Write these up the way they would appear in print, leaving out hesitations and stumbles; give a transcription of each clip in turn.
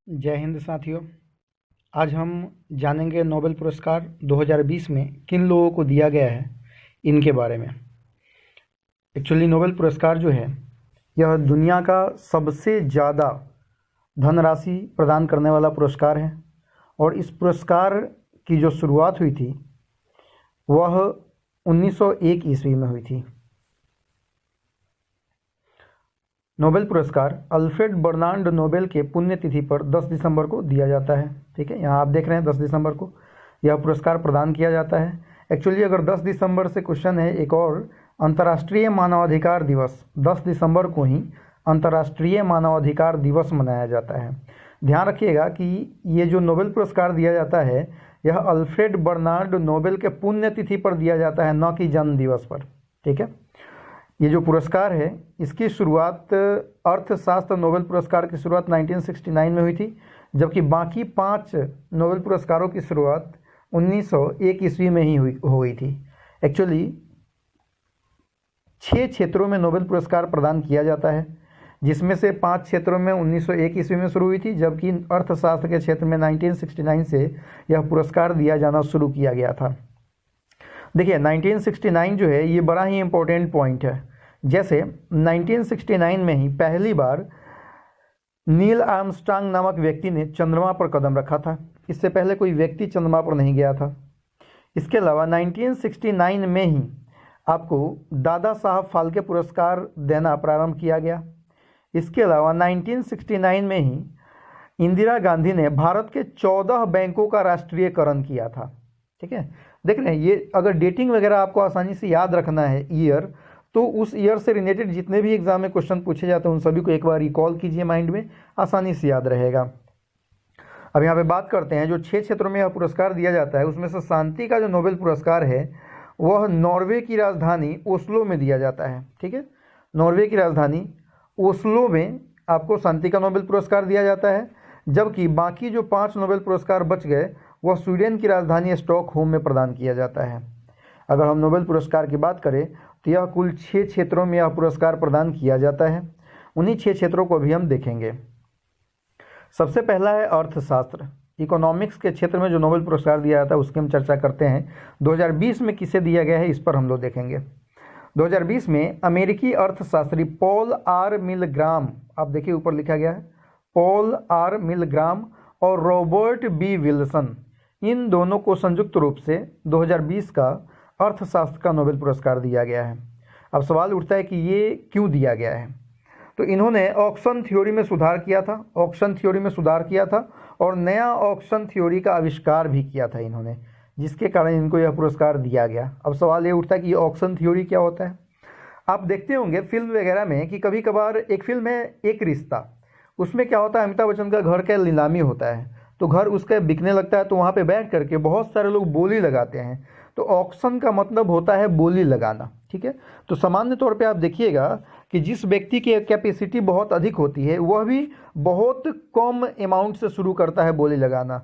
जय हिंद साथियों। आज हम जानेंगे नोबेल पुरस्कार 2020 में किन लोगों को दिया गया है इनके बारे में। एक्चुअली नोबेल पुरस्कार जो है यह दुनिया का सबसे ज़्यादा धनराशि प्रदान करने वाला पुरस्कार है और इस पुरस्कार की जो शुरुआत हुई थी वह 1901 ईस्वी में हुई थी। नोबेल पुरस्कार अल्फ्रेड बर्नार्ड नोबेल के पुण्यतिथि पर 10 दिसंबर को दिया जाता है। ठीक है, यहाँ आप देख रहे हैं 10 दिसंबर को यह पुरस्कार प्रदान किया जाता है। एक्चुअली अगर 10 दिसंबर से क्वेश्चन है, एक और अंतर्राष्ट्रीय मानवाधिकार दिवस 10 दिसंबर को ही अंतर्राष्ट्रीय मानवाधिकार दिवस मनाया जाता है। ध्यान रखिएगा कि ये जो नोबेल पुरस्कार दिया जाता है यह अल्फ्रेड बर्नार्ड नोबेल के पुण्यतिथि पर दिया जाता है, न कि जन्म दिवस पर। ठीक है, ये जो पुरस्कार है इसकी शुरुआत अर्थशास्त्र नोबेल पुरस्कार की शुरुआत 1969 में हुई थी, जबकि बाकी 5 नोबेल पुरस्कारों की शुरुआत 1901 ईस्वी में ही हुई थी। एक्चुअली 6 क्षेत्रों में नोबेल पुरस्कार प्रदान किया जाता है, जिसमें से 5 क्षेत्रों में 1901 ईस्वी में शुरू हुई थी, जबकि अर्थशास्त्र के क्षेत्र में 1969 से यह पुरस्कार दिया जाना शुरू किया गया था। देखिए 1969 जो है ये बड़ा ही इम्पोर्टेंट पॉइंट है। जैसे 1969 में ही पहली बार नील आर्मस्ट्रांग नामक व्यक्ति ने चंद्रमा पर कदम रखा था। इससे पहले कोई व्यक्ति चंद्रमा पर नहीं गया था। इसके अलावा 1969 में ही आपको दादा साहब फाल्के पुरस्कार देना प्रारंभ किया गया। इसके अलावा 1969 में ही इंदिरा गांधी ने भारत के 14 बैंकों का राष्ट्रीयकरण किया था। ठीक है, देख रहे हैं, ये अगर डेटिंग वगैरह आपको आसानी से याद रखना है ईयर, तो उस ईयर से रिलेटेड जितने भी एग्जाम में क्वेश्चन पूछे जाते हैं उन सभी को एक बार रिकॉल कीजिए, माइंड में आसानी से याद रहेगा। अब यहाँ पे बात करते हैं जो 6 क्षेत्रों में यह पुरस्कार दिया जाता है उसमें से शांति का जो नोबेल पुरस्कार है वह नॉर्वे की राजधानी ओस्लो में दिया जाता है। ठीक है, नॉर्वे की राजधानी ओस्लो में आपको शांति का नोबेल पुरस्कार दिया जाता है, जबकि बाकी जो 5 नोबेल पुरस्कार बच गए वह स्वीडन की राजधानी स्टॉकहोम में प्रदान किया जाता है। अगर हम नोबेल पुरस्कार की बात करें तो यह कुल 6 क्षेत्रों में यह पुरस्कार प्रदान किया जाता है। उन्हीं 6 क्षेत्रों को भी हम देखेंगे। सबसे पहला है अर्थशास्त्र, इकोनॉमिक्स के क्षेत्र में जो नोबेल पुरस्कार दिया जाता है उसकी हम चर्चा करते हैं। 2020 में किसे दिया गया है इस पर हम लोग देखेंगे। 2020 में अमेरिकी अर्थशास्त्री पॉल आर मिलग्राम, आप देखिए ऊपर लिखा गया है पॉल आर मिलग्राम और रॉबर्ट बी विल्सन, इन दोनों को संयुक्त रूप से 2020 का अर्थशास्त्र का नोबेल पुरस्कार दिया गया है। अब सवाल उठता है कि ये क्यों दिया गया है। तो इन्होंने ऑक्शन थ्योरी में सुधार किया था, ऑक्शन थ्योरी में सुधार किया था और नया ऑक्शन थ्योरी का आविष्कार भी किया था इन्होंने, जिसके कारण इनको यह पुरस्कार दिया गया। अब सवाल ये उठता है कि ये ऑक्शन थ्योरी क्या होता है। आप देखते होंगे फिल्म वगैरह में कि कभी कभार एक फिल्म है एक रिश्ता, उसमें क्या होता है अमिताभ बच्चन का घर का नीलामी होता है, तो घर उसका बिकने लगता है, तो वहाँ पे बैठ करके बहुत सारे लोग बोली लगाते हैं। तो ऑक्शन का मतलब होता है बोली लगाना। ठीक है, तो सामान्य तौर पे आप देखिएगा कि जिस व्यक्ति की कैपेसिटी बहुत अधिक होती है वह भी बहुत कम अमाउंट से शुरू करता है बोली लगाना,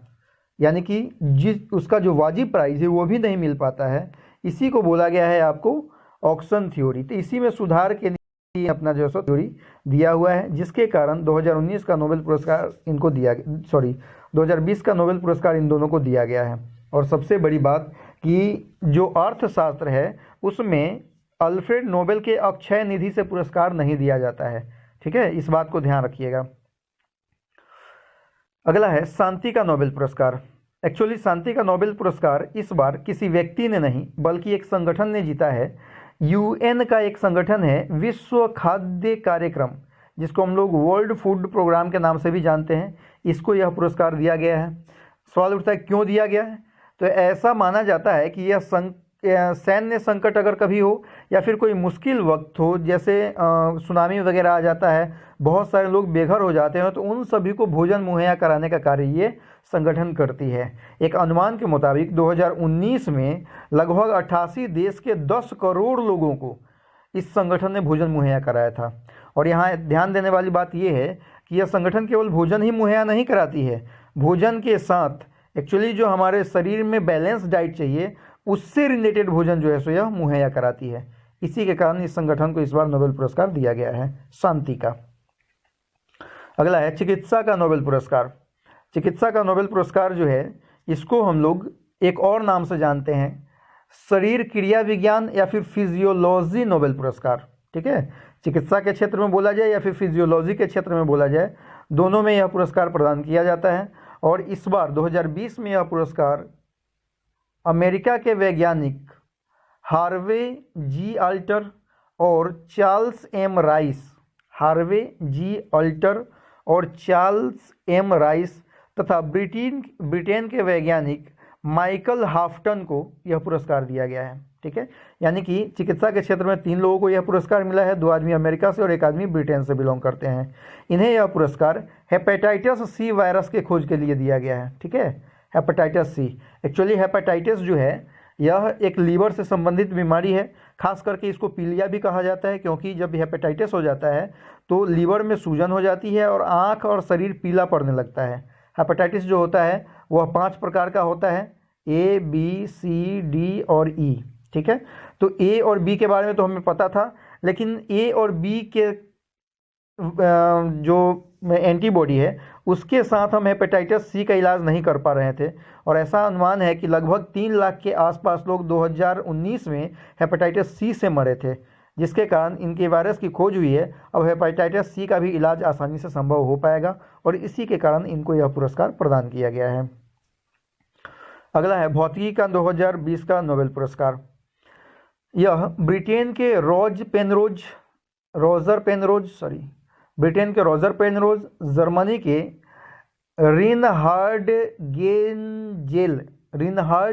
यानी कि जिस उसका जो वाजिब प्राइस है वो भी नहीं मिल पाता है। इसी को बोला गया है आपको ऑक्शन थ्योरी। तो इसी में सुधार के लिए अपना जो है थ्योरी दिया हुआ है, जिसके कारण 2019 का नोबेल पुरस्कार इनको दिया, 2020 का नोबेल पुरस्कार इन दोनों को दिया गया है। और सबसे बड़ी बात कि जो अर्थशास्त्र है उसमें अल्फ्रेड नोबेल के अक्षय निधि से पुरस्कार नहीं दिया जाता है। ठीक है, इस बात को ध्यान रखिएगा। अगला है शांति का नोबेल पुरस्कार। एक्चुअली शांति का नोबेल पुरस्कार इस बार किसी व्यक्ति ने नहीं बल्कि एक संगठन ने जीता है। यूएन का एक संगठन है विश्व खाद्य कार्यक्रम, जिसको हम लोग वर्ल्ड फूड प्रोग्राम के नाम से भी जानते हैं, इसको यह पुरस्कार दिया गया है। सवाल उठता है क्यों दिया गया है। तो ऐसा माना जाता है कि यह सैन्य संकट अगर कभी हो या फिर कोई मुश्किल वक्त हो, जैसे सुनामी वगैरह आ जाता है, बहुत सारे लोग बेघर हो जाते हैं, तो उन सभी को भोजन मुहैया कराने का कार्य ये संगठन करती है। एक अनुमान के मुताबिक 2019 में लगभग 88 देश के 10 करोड़ लोगों को इस संगठन ने भोजन मुहैया कराया था। और यहाँ ध्यान देने वाली बात यह है कि यह संगठन केवल भोजन ही मुहैया नहीं कराती है, भोजन के साथ एक्चुअली जो हमारे शरीर में बैलेंस डाइट चाहिए उससे रिलेटेड भोजन जो है सो यह मुहैया कराती है। इसी के कारण इस संगठन को इस बार नोबेल पुरस्कार दिया गया है शांति का। अगला है चिकित्सा का नोबेल पुरस्कार। चिकित्सा का नोबेल पुरस्कार जो है इसको हम लोग एक और नाम से जानते हैं, शरीर क्रिया विज्ञान या फिर फिजियोलॉजी नोबेल पुरस्कार। ठीक है, चिकित्सा के क्षेत्र में बोला जाए या फिर फिजियोलॉजी के क्षेत्र में बोला जाए, दोनों में यह पुरस्कार प्रदान किया जाता है। और इस बार 2020 में यह पुरस्कार अमेरिका के वैज्ञानिक हार्वे जी अल्टर और चार्ल्स एम राइस, हार्वे जी अल्टर और चार्ल्स एम राइस तथा ब्रिटेन के वैज्ञानिक माइकल हाफ्टन को यह पुरस्कार दिया गया है। ठीक है, यानी कि चिकित्सा के क्षेत्र में 3 लोगों को यह पुरस्कार मिला है, 2 आदमी अमेरिका से और 1 आदमी ब्रिटेन से बिलोंग करते हैं। इन्हें यह पुरस्कार हेपेटाइटिस सी वायरस के खोज के लिए दिया गया है। ठीक है, हेपेटाइटिस सी, एक्चुअली हेपेटाइटिस जो है यह एक लीवर से संबंधित बीमारी है, खास करके इसको पीलिया भी कहा जाता है, क्योंकि जब हेपेटाइटिस हो जाता है तो लीवर में सूजन हो जाती है और आँख और शरीर पीला पड़ने लगता है। हेपेटाइटिस जो होता है वह 5 प्रकार का होता है, A, B, C, D और E। ठीक है, तो A और B के बारे में तो हमें पता था, लेकिन A और B के जो एंटीबॉडी है उसके साथ हम हेपेटाइटिस सी का इलाज नहीं कर पा रहे थे। और ऐसा अनुमान है कि लगभग 3 लाख के आसपास लोग 2019 में हेपेटाइटिस सी से मरे थे, जिसके कारण इनके वायरस की खोज हुई है। अब हेपेटाइटिस सी का भी इलाज आसानी से संभव हो पाएगा और इसी के कारण इनको यह पुरस्कार प्रदान किया गया है। अगला है भौतिकी का 2020 का नोबेल पुरस्कार। यह ब्रिटेन के रोजर पेनरोज, जर्मनी के रिनहार्ड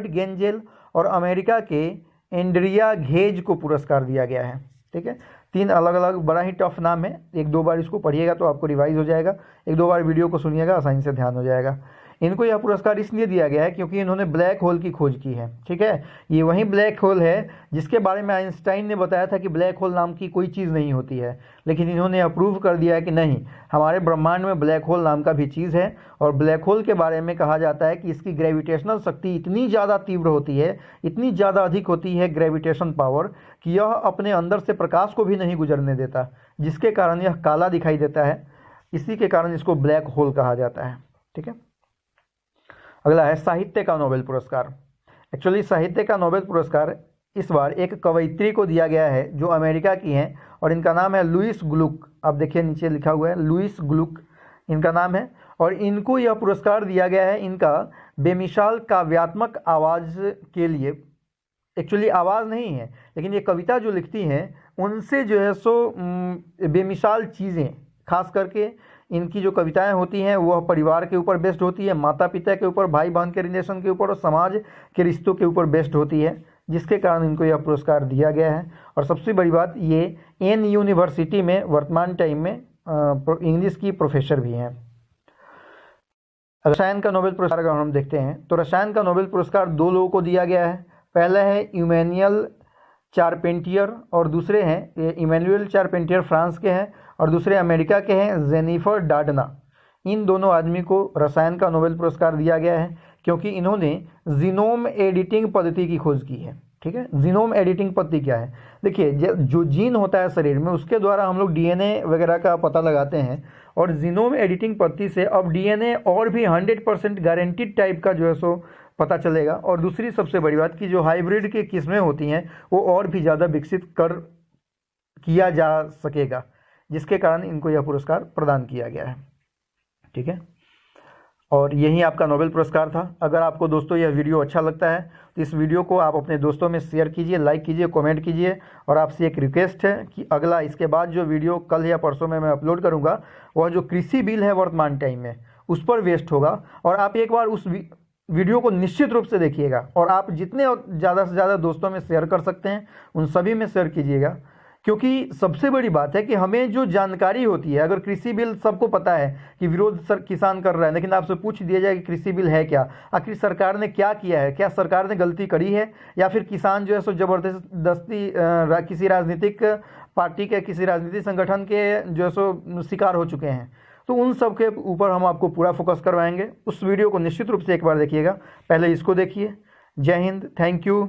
गेंजेल और अमेरिका के एंड्रिया घेज को पुरस्कार दिया गया है। ठीक है, 3 अलग अलग बड़ा ही टफ नाम है, 1-2 बार इसको पढ़िएगा तो आपको रिवाइज हो जाएगा, 1-2 बार वीडियो को सुनिएगा आसानी से ध्यान हो जाएगा। इनको यह पुरस्कार इसलिए दिया गया है क्योंकि इन्होंने ब्लैक होल की खोज की है। ठीक है, ये वही ब्लैक होल है जिसके बारे में आइंस्टाइन ने बताया था कि ब्लैक होल नाम की कोई चीज़ नहीं होती है, लेकिन इन्होंने अप्रूव कर दिया है कि नहीं, हमारे ब्रह्मांड में ब्लैक होल नाम का भी चीज़ है। और ब्लैक होल के बारे में कहा जाता है कि इसकी ग्रेविटेशनल शक्ति इतनी ज़्यादा तीव्र होती है, इतनी ज़्यादा अधिक होती है ग्रेविटेशन पावर, कि यह अपने अंदर से प्रकाश को भी नहीं गुजरने देता, जिसके कारण यह काला दिखाई देता है। इसी के कारण इसको ब्लैक होल कहा जाता है। ठीक है, अगला है साहित्य का नोबेल पुरस्कार। एक्चुअली साहित्य का नोबेल पुरस्कार इस बार एक कवयित्री को दिया गया है जो अमेरिका की हैं और इनका नाम है लुईस ग्लुक। आप देखिए नीचे लिखा हुआ है लुईस ग्लुक इनका नाम है, और इनको यह पुरस्कार दिया गया है इनका बेमिसाल काव्यात्मक आवाज़ के लिए। एक्चुअली आवाज़ नहीं है, लेकिन ये कविता जो लिखती हैं उनसे जो है सो बेमिसाल चीज़ें, खास करके इनकी जो कविताएं होती हैं वह परिवार के ऊपर बेस्ड होती है, माता पिता के ऊपर, भाई बहन के रिलेशन के ऊपर और समाज के रिश्तों के ऊपर बेस्ड होती है, जिसके कारण इनको यह पुरस्कार दिया गया है। और सबसे बड़ी बात, ये एन यूनिवर्सिटी में वर्तमान टाइम में इंग्लिश की प्रोफेसर भी हैं। रसायन का नोबेल पुरस्कार अगर हम देखते हैं तो रसायन का नोबेल पुरस्कार 2 लोगों को दिया गया है। पहला है इमैनुअल चारपेंटियर और दूसरे हैं इमैनुअल चारपेंटियर फ्रांस के हैं और दूसरे अमेरिका के हैं जेनिफर डार्डना। इन दोनों आदमी को रसायन का नोबेल पुरस्कार दिया गया है क्योंकि इन्होंने जीनोम एडिटिंग पद्धति की खोज की है। ठीक है, जीनोम एडिटिंग पद्धति क्या है? देखिए, जो जीन होता है शरीर में उसके द्वारा हम लोग डीएनए वगैरह का पता लगाते हैं, और जीनोम एडिटिंग पद्धति से अब डीएनए और भी 100% गारंटीड टाइप का जो है सो पता चलेगा। और दूसरी सबसे बड़ी बात कि जो हाइब्रिड की किस्में होती हैं वो और भी ज़्यादा विकसित किया जा सकेगा, जिसके कारण इनको यह पुरस्कार प्रदान किया गया है। ठीक है, और यही आपका नोबेल पुरस्कार था। अगर आपको दोस्तों यह वीडियो अच्छा लगता है तो इस वीडियो को आप अपने दोस्तों में शेयर कीजिए, लाइक कीजिए, कमेंट कीजिए। और आपसे एक रिक्वेस्ट है कि अगला इसके बाद जो वीडियो कल या परसों में मैं अपलोड करूंगा वह जो कृषि बिल है वर्तमान टाइम में उस पर वेस्ट होगा, और आप एक बार उस वीडियो को निश्चित रूप से देखिएगा और आप जितने ज़्यादा से ज़्यादा दोस्तों में शेयर कर सकते हैं उन सभी में शेयर कीजिएगा। क्योंकि सबसे बड़ी बात है कि हमें जो जानकारी होती है, अगर कृषि बिल सबको पता है कि विरोध किसान कर रहा है, लेकिन आपसे पूछ दिया जाए कि कृषि बिल है क्या, आखिर सरकार ने क्या किया है, क्या सरकार ने गलती करी है, या फिर किसान जो है सो जबरदस्ती किसी राजनीतिक पार्टी के, किसी राजनीतिक संगठन के जो है सो शिकार हो चुके हैं, तो उन सब के ऊपर हम आपको पूरा फोकस करवाएंगे। उस वीडियो को निश्चित रूप से एक बार देखिएगा, पहले इसको देखिए। जय हिंद, थैंक यू।